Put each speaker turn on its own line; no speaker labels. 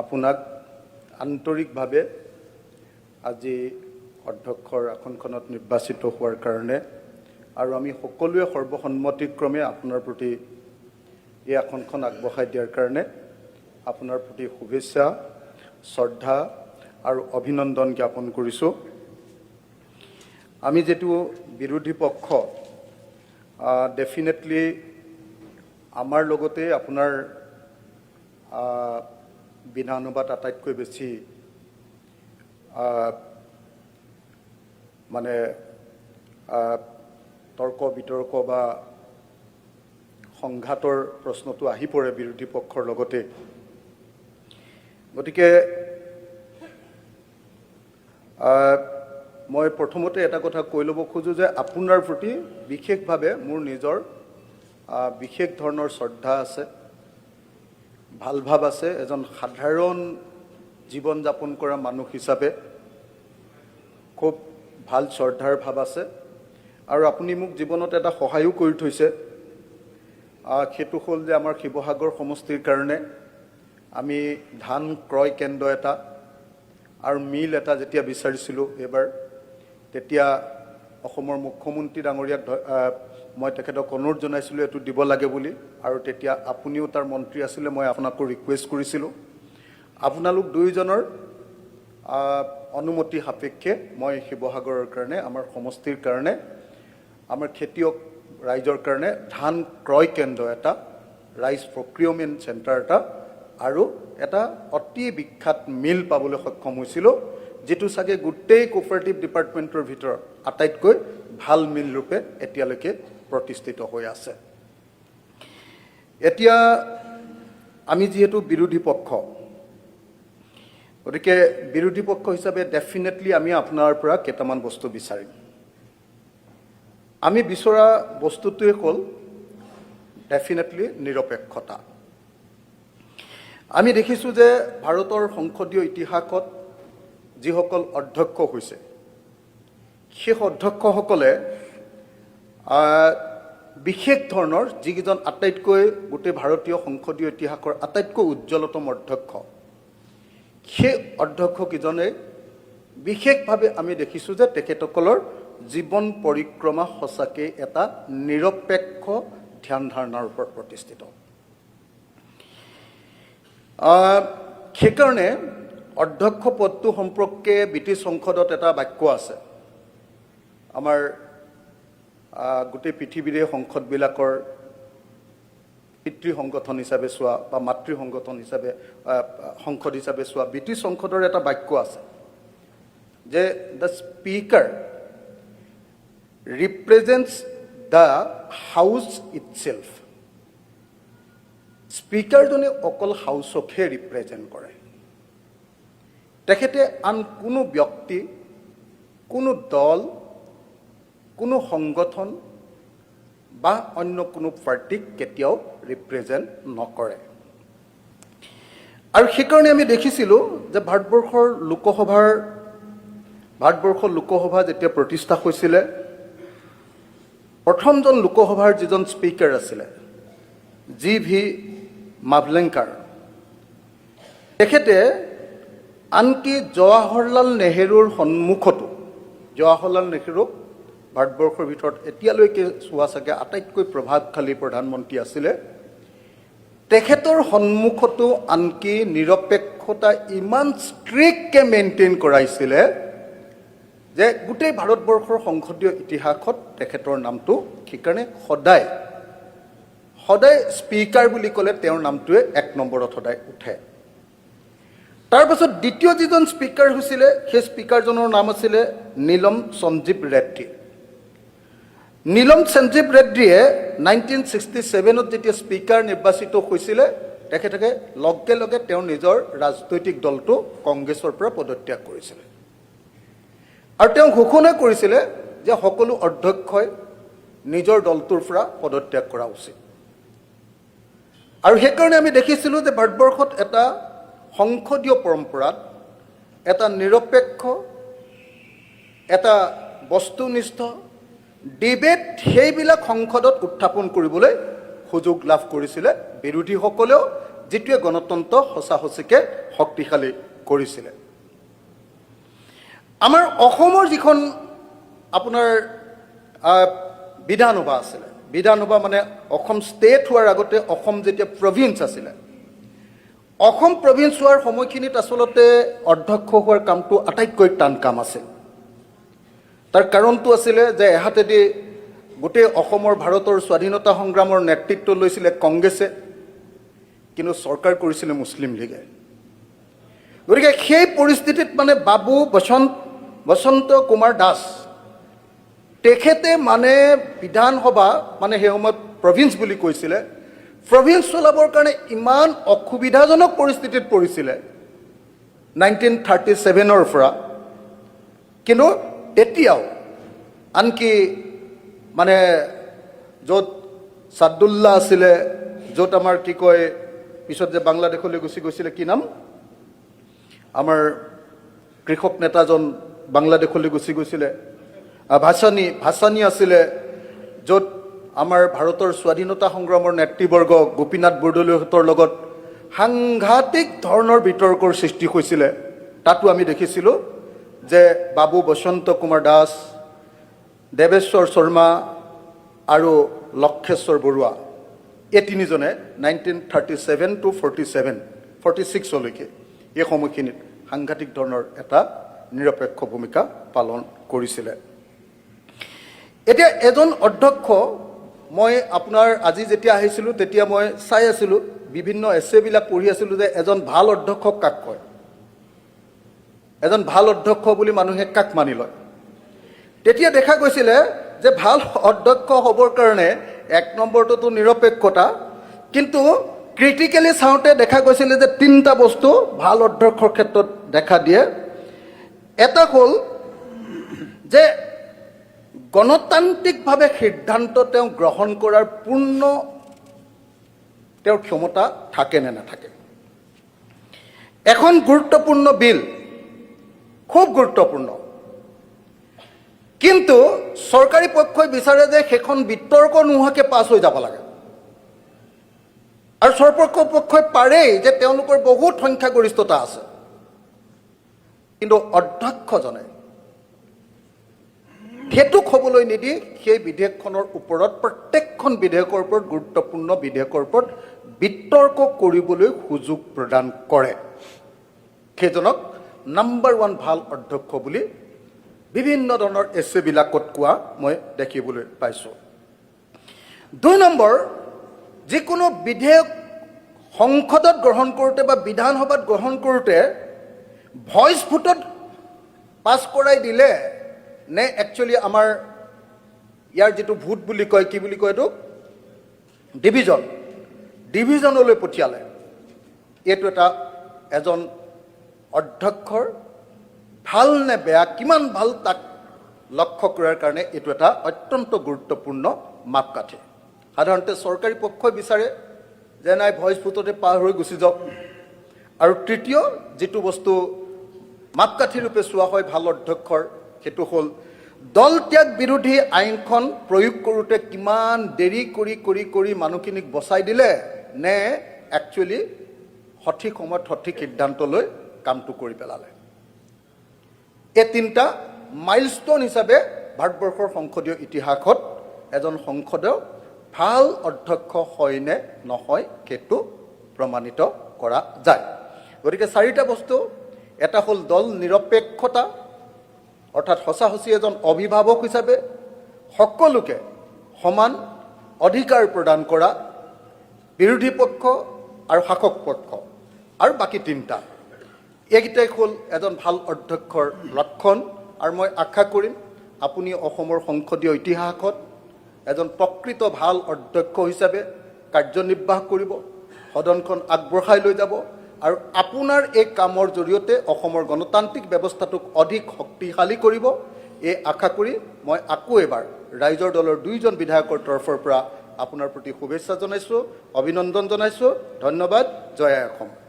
আপোনাক আন্তৰিকভাৱে আজি অধ্যক্ষৰ আসনখনত নিৰ্বাচিত হোৱাৰ কাৰণে আৰু আমি সকলোৱে সৰ্বসন্মতিক্ৰমে আপোনাৰ প্ৰতি এই আসনখন আগবঢ়াই দিয়াৰ কাৰণে আপোনাৰ প্ৰতি শুভেচ্ছা, শ্ৰদ্ধা আৰু অভিনন্দন জ্ঞাপন কৰিছোঁ। আমি যেটো বিৰোধী পক্ষ ডেফিনেটলি আমাৰ লগতে আপোনাৰ বিধানসভাত আটাইতকৈ বেছি মানে তৰ্ক বিতৰ্ক বা সংঘাতৰ প্ৰশ্নটো আহি পৰে বিৰোধী পক্ষৰ লগতে। গতিকে মই প্ৰথমতে এটা কথা কৈ ল'ব খোজোঁ যে আপোনাৰ প্ৰতি বিশেষভাৱে মোৰ নিজৰ বিশেষ ধৰণৰ শ্ৰদ্ধা আছে, ভাল ভাৱ আছে। এজন সাধাৰণ জীৱন যাপন কৰা মানুহ হিচাপে খুব ভাল শ্ৰদ্ধাৰ ভাৱ আছে আৰু আপুনি মোক জীৱনত এটা সহায়ো কৰি থৈছে। সেইটো হ'ল যে আমাৰ শিৱসাগৰ সমষ্টিৰ কাৰণে আমি ধান ক্ৰয় কেন্দ্ৰ এটা আৰু মিল এটা যেতিয়া বিচাৰিছিলোঁ এইবাৰ, তেতিয়া অসমৰ মুখ্যমন্ত্ৰী ডাঙৰীয়াক মই তেখেতক অনুৰোধ জনাইছিলোঁ এইটো দিব লাগে বুলি, আৰু তেতিয়া আপুনিও তাৰ মন্ত্ৰী আছিলে, মই আপোনাকো ৰিকুৱেষ্ট কৰিছিলোঁ। আপোনালোক দুয়োজনৰ অনুমতি সাপেক্ষে মই শিৱসাগৰৰ কাৰণে, আমাৰ সমষ্টিৰ কাৰণে, আমাৰ খেতিয়ক ৰাইজৰ কাৰণে ধান ক্ৰয় কেন্দ্ৰ এটা, ৰাইচ প্ৰক্ৰিয়'ৰমেণ্ট চেণ্টাৰ এটা আৰু এটা অতি বিখ্যাত মিল পাবলৈ সক্ষম হৈছিলোঁ, যিটো চাগে গোটেই কোঅপাৰেটিভ ডিপাৰ্টমেণ্টৰ ভিতৰত আটাইতকৈ ভাল মিল ৰূপে এতিয়ালৈকে প্ৰতিষ্ঠিত হৈ আছে। এতিয়া আমি যিহেতু বিৰোধী পক্ষ, গতিকে বিৰোধী পক্ষ হিচাপে ডেফিনেটলি আমি আপোনাৰ পৰা কেইটামান বস্তু বিচাৰিম। আমি বিচৰা বস্তুটোৱে হ'ল ডেফিনেটলি নিৰপেক্ষতা। আমি দেখিছোঁ যে ভাৰতৰ সংসদীয় ইতিহাসত যিসকল অধ্যক্ষ হৈছে, সেই অধ্যক্ষসকলে বিশেষ ধৰণৰ যিকেইজন আটাইতকৈ গোটেই ভাৰতীয় সংসদীয় ইতিহাসৰ আটাইতকৈ উজ্জ্বলতম অধ্যক্ষ, সেই অধ্যক্ষকেইজনে বিশেষভাৱে আমি দেখিছোঁ যে তেখেতসকলৰ জীৱন পৰিক্ৰমা সঁচাকৈ এটা নিৰপেক্ষ ধ্যান ধাৰণাৰ ওপৰত প্ৰতিষ্ঠিত। সেইকাৰণে অধ্যক্ষ পদটো সম্পৰ্কে ব্ৰিটিছ সংসদত এটা বাক্য আছে। আমাৰ গোটেই পৃথিৱীৰে সংসদবিলাকৰ পিতৃ সংগঠন হিচাপে চোৱা বা মাতৃ সংগঠন হিচাপে সংসদ হিচাপে চোৱা ব্ৰিটিছ সংসদৰ এটা বাক্য আছে যে the speaker represents the house itself. স্পিকাৰজনে অকল হাউচকহে ৰিপ্ৰেজেণ্ট কৰে। তেখেতে আন কোনো ব্যক্তি, কোনো দল, কোনো সংগঠন বা অন্য কোনো পাৰ্টিক কেতিয়াও ৰিপ্ৰেজেণ্ট নকৰে। আৰু সেইকাৰণে আমি দেখিছিলোঁ যে ভাৰতবৰ্ষৰ লোকসভা যেতিয়া প্ৰতিষ্ঠা হৈছিলে, প্ৰথমজন লোকসভাৰ যিজন স্পীকাৰ আছিলে GV মাভলেংকাৰ, তেখেতে আনকি জৱাহৰলাল নেহৰুৰ সন্মুখতো, জৱাহৰলাল নেহৰুক ভাৰতবৰ্ষৰ ভিতৰত এতিয়ালৈকে চোৱা চাগে আটাইতকৈ প্ৰভাৱশালী প্ৰধানমন্ত্ৰী আছিলে, তেখেতৰ সন্মুখতো আনকি নিৰপেক্ষতা ইমান ষ্ট্ৰিক্টকৈ মেইনটেইন কৰাইছিলে যে গোটেই ভাৰতবৰ্ষৰ সংসদীয় ইতিহাসত তেখেতৰ নামটো সেইকাৰণে সদায় স্পীকাৰ বুলি ক'লে তেওঁৰ নামটোৱে 1 নম্বৰত সদায় উঠে। তাৰপাছত দ্বিতীয় যিজন স্পীকাৰ হৈছিলে, সেই স্পীকাৰজনৰ নাম আছিলে নীলম সঞ্জীৱ ৰেড্ডী। নীলম সঞ্জীৱ ৰেড্ডীয়ে 1967ত যেতিয়া স্পীকাৰ নিৰ্বাচিত হৈছিলে, তেখেতে লগে লগে তেওঁৰ নিজৰ ৰাজনৈতিক দলটো কংগ্ৰেছৰ পৰা পদত্যাগ কৰিছিলে আৰু তেওঁ ঘোষণা কৰিছিলে যে সকলো অধ্যক্ষই নিজৰ দলটোৰ পৰা পদত্যাগ কৰা উচিত। আৰু সেইকাৰণে আমি দেখিছিলোঁ যে ভাৰতবৰ্ষত এটা সংসদীয় পৰম্পৰাত এটা নিৰপেক্ষ, এটা বস্তুনিষ্ঠ ডিবেট সেইবিলাক সংসদত উত্থাপন কৰিবলৈ সুযোগ লাভ কৰিছিলে। বিৰোধীসকলেও যিটোৱে গণতন্ত্ৰ সঁচা সঁচিকৈ শক্তিশালী কৰিছিলে। আমাৰ অসমৰ যিখন আপোনাৰ বিধানসভা আছিলে, বিধানসভা মানে অসম ষ্টেট হোৱাৰ আগতে অসম যেতিয়া প্ৰভিন্স আছিলে, অসম প্ৰভিন্স হোৱাৰ সময়খিনিত আচলতে অধ্যক্ষ হোৱাৰ কামটো আটাইতকৈ টান কাম আছিল। তাৰ কাৰণটো আছিলে যে এহাতেদি গোটেই অসমৰ ভাৰতৰ স্বাধীনতা সংগ্ৰামৰ নেতৃত্ব লৈছিলে কংগ্ৰেছে, কিন্তু চৰকাৰ কৰিছিলে মুছলিম লীগে। গতিকে সেই পৰিস্থিতিত মানে বাবু বসন্ত কুমাৰ দাস তেখেতে মানে বিধানসভা মানে সেই সময়ত প্ৰভিন্স বুলি কৈছিলে, প্ৰভিন্স চলাবৰ কাৰণে ইমান অসুবিধাজনক পৰিস্থিতিত পৰিছিলে 1937 পৰা। কিন্তু এতিয়াও আনকি মানে য'ত ছাদুল্লাহ আছিলে, য'ত আমাৰ কি কয় পিছত যে বাংলাদেশলৈ গুচি গৈছিলে, কি নাম আমাৰ কৃষক নেতাজন বাংলাদেশলৈ গুচি গৈছিলে, ভাসানী আছিলে, য'ত আমাৰ ভাৰতৰ স্বাধীনতা সংগ্ৰামৰ নেতৃবৰ্গ গোপীনাথ বৰদলৈহঁতৰ লগত সাংঘাতিক ধৰণৰ বিতৰ্কৰ সৃষ্টি হৈছিলে। তাতো আমি দেখিছিলোঁ যে বাবু বসন্ত কুমাৰ দাস, দেৱেশ্বৰ শৰ্মা আৰু লক্ষেশ্বৰ বৰুৱা, এই তিনিজনে 1937 to 46লৈকে এই সময়খিনিত সাংঘাতিক ধৰণৰ এটা নিৰপেক্ষ ভূমিকা পালন কৰিছিলে। এতিয়া এজন অধ্যক্ষ, মই আপোনাৰ আজি যেতিয়া আহিছিলোঁ তেতিয়া মই চাই আছিলোঁ, বিভিন্ন এছেবিলাক পঢ়ি আছিলোঁ যে এজন ভাল অধ্যক্ষক কাক কয়, এজন ভাল অধ্যক্ষ বুলি মানুহে কাক মানি লয়। তেতিয়া দেখা গৈছিলে যে ভাল অধ্যক্ষ হ'বৰ কাৰণে এক নম্বৰটোতো নিৰপেক্ষতা, কিন্তু ক্ৰিটিকেলি চাওঁতে দেখা গৈছিলে যে তিনিটা বস্তু ভাল অধ্যক্ষৰ ক্ষেত্ৰত দেখা দিয়ে। এটা হ'ল যে গণতান্ত্ৰিকভাৱে সিদ্ধান্ত তেওঁ গ্ৰহণ কৰাৰ পূৰ্ণ তেওঁৰ ক্ষমতা থাকে নে নাথাকে। এখন গুৰুত্বপূৰ্ণ বিল, খুব গুৰুত্বপূৰ্ণ, কিন্তু চৰকাৰী পক্ষই বিচাৰে যে সেইখন বিতৰ্ক নোহোৱাকৈ পাছ হৈ যাব লাগে, আৰু চৰপক্ষ পক্ষই পাৰেই যে তেওঁলোকৰ বহুত সংখ্যাগৰিষ্ঠতা আছে, কিন্তু অধ্যক্ষজনে সেইটোক হ'বলৈ নিদি সেই বিধেয়কখনৰ ওপৰত, প্ৰত্যেকখন বিধেয়কৰ ওপৰত, গুৰুত্বপূৰ্ণ বিধেয়কৰ ওপৰত বিতৰ্ক কৰিবলৈ সুযোগ প্ৰদান কৰে। সেইজনক নাম্বাৰ 1 ভাল অধ্যক্ষ বুলি বিভিন্ন ধৰণৰ এছেবিলাকত কোৱা মই দেখিবলৈ পাইছোঁ। 2 নম্বৰ, যিকোনো বিধেয়ক সংসদত গ্ৰহণ কৰোঁতে বা বিধানসভাত গ্ৰহণ কৰোঁতে ভইচ ভোটত পাছ কৰাই দিলে নে একচুৱেলি আমাৰ ইয়াৰ যিটো ভোট বুলি কয়, কি বুলি কয় এইটো, ডিভিজনলৈ পঠিয়ালে, এইটো এটা এজন অধ্যক্ষৰ ভাল নে বেয়া, কিমান ভাল তাক লক্ষ্য কৰাৰ কাৰণে এইটো এটা অত্যন্ত গুৰুত্বপূৰ্ণ মাপকাঠি। সাধাৰণতে চৰকাৰী পক্ষই বিচাৰে যে নাই ভইচ ভোটতে পাৰ হৈ গুচি যাওক। আৰু তৃতীয় যিটো বস্তু মাপকাঠি ৰূপে চোৱা হয় ভাল অধ্যক্ষৰ, সেইটো হ'ল দল ত্যাগ বিৰোধী আইনখন প্ৰয়োগ কৰোঁতে কিমান দেৰি কৰি মানুহখিনিক বচাই দিলে, নে একচুৱেলি সঠিক সময়ত সঠিক সিদ্ধান্ত লৈ কামটো কৰি পেলালে। এই তিনিটা মাইলষ্টন হিচাপে ভাৰতবৰ্ষৰ সংসদীয় ইতিহাসত এজন সংসদীয় ভাল অধ্যক্ষ হয় নে নহয় সেইটো প্ৰমাণিত কৰা যায়। গতিকে 4টা বস্তু, এটা হ'ল দল নিৰপেক্ষতা, অৰ্থাৎ সঁচা-সঁচি এজন অভিভাৱক হিচাপে সকলোকে সমান অধিকাৰ প্ৰদান কৰা, বিৰোধী পক্ষ আৰু শাসক পক্ষ, আৰু বাকী 3টা, এইকেইটাই হ'ল এজন ভাল অধ্যক্ষৰ লক্ষণ। আৰু মই আশা কৰিম আপুনি অসমৰ সংসদীয় ইতিহাসত এজন প্ৰকৃত ভাল অধ্যক্ষ হিচাপে কাৰ্যনিৰ্বাহ কৰিব, সদনখন আগবঢ়াই লৈ যাব, আৰু আপোনাৰ এই কামৰ জৰিয়তে অসমৰ গণতান্ত্ৰিক ব্যৱস্থাটোক অধিক শক্তিশালী কৰিব। এই আশা কৰি মই আকৌ এবাৰ ৰাইজৰ দলৰ 2জন বিধায়কৰ তৰফৰ পৰা আপোনাৰ প্ৰতি শুভেচ্ছা জনাইছোঁ, অভিনন্দন জনাইছোঁ। ধন্যবাদ। জয় আই অসম।